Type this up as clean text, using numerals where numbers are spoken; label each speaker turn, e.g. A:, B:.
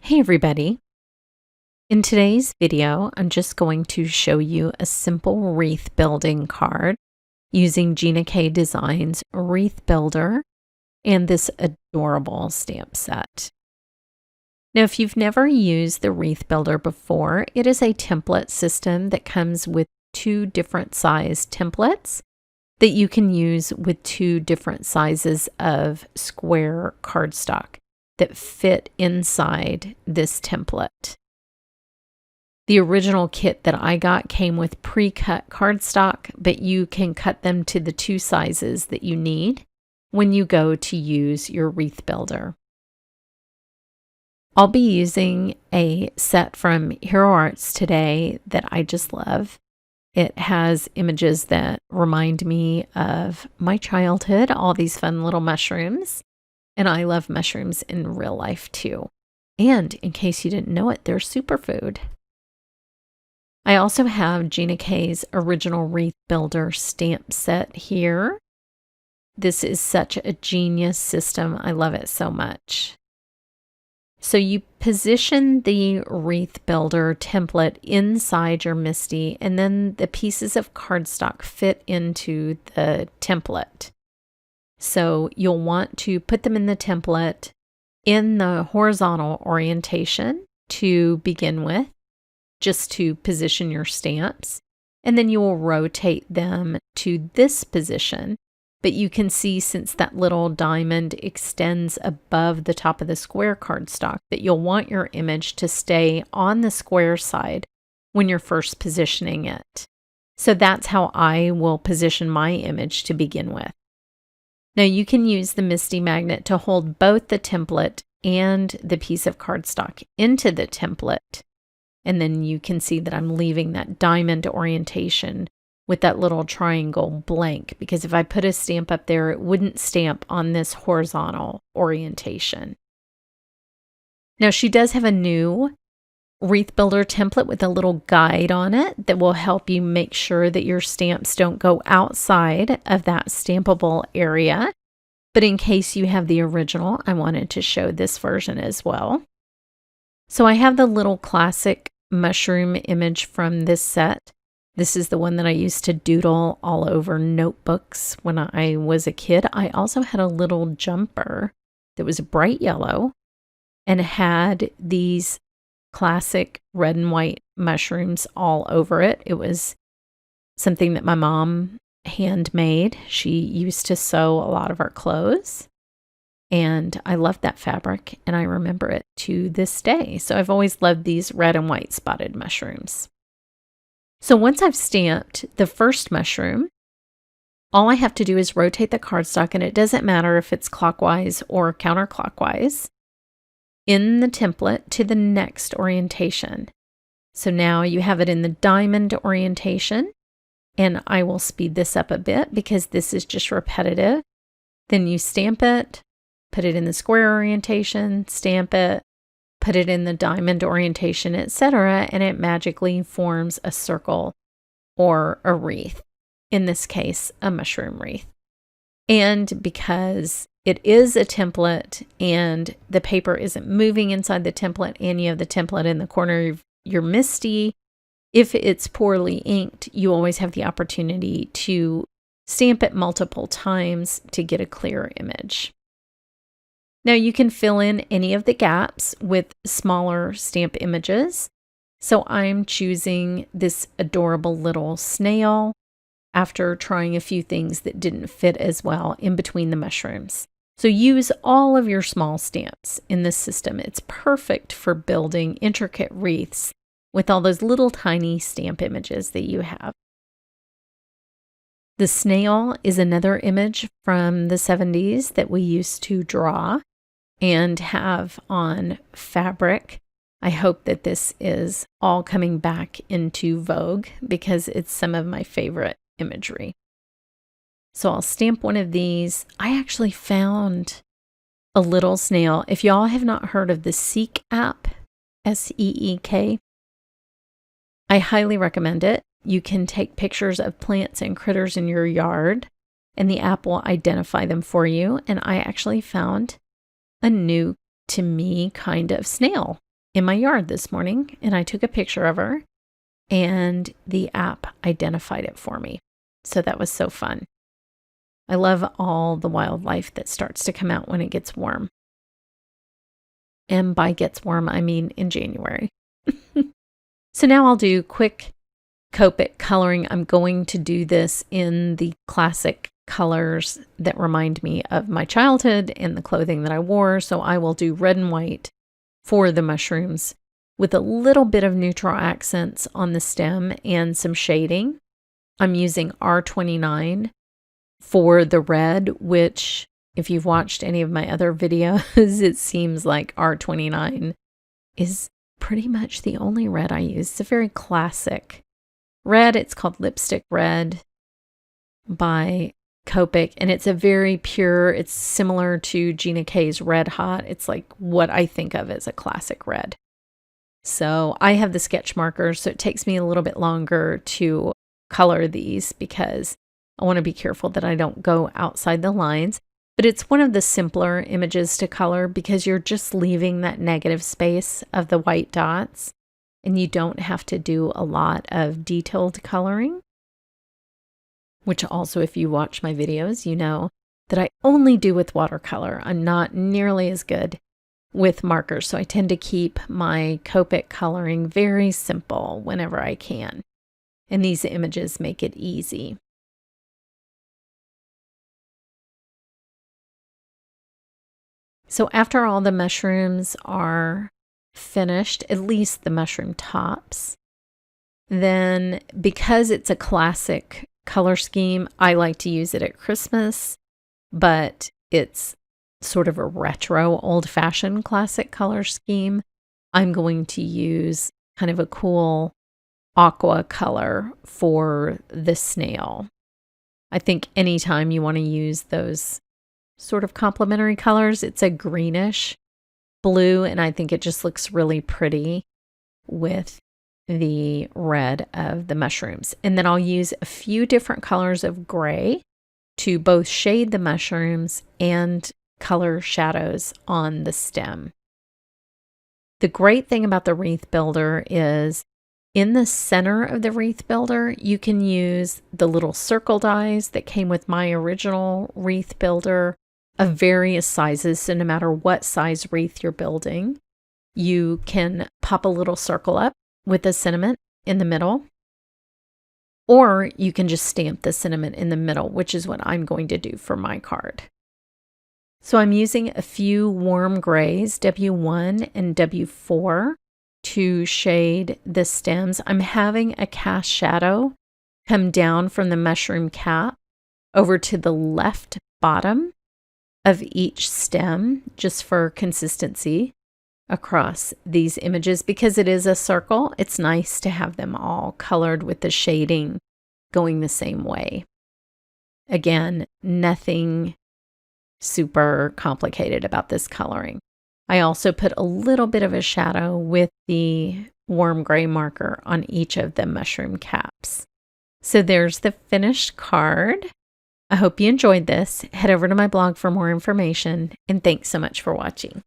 A: Hey everybody! In today's video, I'm just going to show you a simple wreath building card using Gina K Designs Wreath Builder and this adorable stamp set. Now, if you've never used the Wreath Builder before, it is a template system that comes with two different size templates that you can use with two different sizes of square cardstock that fit inside this template. The original kit that I got came with pre-cut cardstock, but you can cut them to the two sizes that you need when you go to use your wreath builder. I'll be using a set from Hero Arts today that I just love. It has images that remind me of my childhood, all these fun little mushrooms. And I love mushrooms in real life too. And in case you didn't know it, they're superfood. I also have Gina K's original Wreath Builder stamp set here. This is such a genius system. I love it so much. So you position the Wreath Builder template inside your MISTI, and then the pieces of cardstock fit into the template. So you'll want to put them in the template in the horizontal orientation to begin with, just to position your stamps. And then you will rotate them to this position. But you can see, since that little diamond extends above the top of the square cardstock, that you'll want your image to stay on the square side when you're first positioning it. So that's how I will position my image to begin with. Now you can use the MISTI magnet to hold both the template and the piece of cardstock into the template. And then you can see that I'm leaving that diamond orientation with that little triangle blank, because if I put a stamp up there, it wouldn't stamp on this horizontal orientation. Now she does have a new Wreath Builder template with a little guide on it that will help you make sure that your stamps don't go outside of that stampable area. But in case you have the original, I wanted to show this version as well. So I have the little classic mushroom image from this set. This is the one that I used to doodle all over notebooks when I was a kid. I also had a little jumper that was bright yellow and had these classic red and white mushrooms all over it. It was something that my mom handmade. She used to sew a lot of our clothes, and I loved that fabric, and I remember it to this day. So I've always loved these red and white spotted mushrooms. So once I've stamped the first mushroom, all I have to do is rotate the cardstock, and it doesn't matter if it's clockwise or counterclockwise, in the template to the next orientation. So now you have it in the diamond orientation, and I will speed this up a bit because this is just repetitive. Then you stamp it, put it in the square orientation, stamp it, put it in the diamond orientation, etc., and it magically forms a circle or a wreath. In this case, a mushroom wreath. And because it is a template and the paper isn't moving inside the template, and you have the template in the corner of your MISTI, if it's poorly inked, you always have the opportunity to stamp it multiple times to get a clear image. Now you can fill in any of the gaps with smaller stamp images. So I'm choosing this adorable little snail after trying a few things that didn't fit as well in between the mushrooms. So use all of your small stamps in this system. It's perfect for building intricate wreaths with all those little tiny stamp images that you have. The snail is another image from the 70s that we used to draw and have on fabric. I hope that this is all coming back into vogue because it's some of my favorite imagery. So I'll stamp one of these. I actually found a little snail. If y'all have not heard of the Seek app, S-E-E-K, I highly recommend it. You can take pictures of plants and critters in your yard, and the app will identify them for you. And I actually found a new, to me, kind of snail in my yard this morning, and I took a picture of her, and the app identified it for me. So that was so fun. I love all the wildlife that starts to come out when it gets warm. And by gets warm, I mean in January. So now I'll do quick Copic coloring. I'm going to do this in the classic colors that remind me of my childhood and the clothing that I wore. So I will do red and white for the mushrooms with a little bit of neutral accents on the stem and some shading. I'm using R29 for the red, which if you've watched any of my other videos, it seems like R29 is pretty much the only red I use. It's a very classic red. It's called Lipstick Red by Copic, and it's a very pure, it's similar to Gina K's Red Hot. It's like what I think of as a classic red. So I have the sketch markers, so it takes me a little bit longer to color these because I want to be careful that I don't go outside the lines. But it's one of the simpler images to color because you're just leaving that negative space of the white dots, and you don't have to do a lot of detailed coloring, which also, if you watch my videos, you know that I only do with watercolor. I'm not nearly as good with markers, so I tend to keep my Copic coloring very simple whenever I can. And these images make it easy. So after all the mushrooms are finished, at least the mushroom tops, then because it's a classic color scheme, I like to use it at Christmas, but it's sort of a retro, old-fashioned classic color scheme. I'm going to use kind of a cool aqua color for the snail. I think anytime you want to use those sort of complementary colors, it's a greenish blue, and I think it just looks really pretty with the red of the mushrooms. And then I'll use a few different colors of gray to both shade the mushrooms and color shadows on the stem. The great thing about the wreath builder is in the center of the wreath builder, you can use the little circle dies that came with my original wreath builder of various sizes. So no matter what size wreath you're building, you can pop a little circle up with a sentiment in the middle, or you can just stamp the sentiment in the middle, which is what I'm going to do for my card. So I'm using a few warm grays, W1 and W4, to shade the stems. I'm having a cast shadow come down from the mushroom cap over to the left bottom of each stem, just for consistency across these images. Because it is a circle, it's nice to have them all colored with the shading going the same way. Again, nothing super complicated about this coloring. I also put a little bit of a shadow with the warm gray marker on each of the mushroom caps. So there's the finished card. I hope you enjoyed this. Head over to my blog for more information, and thanks so much for watching.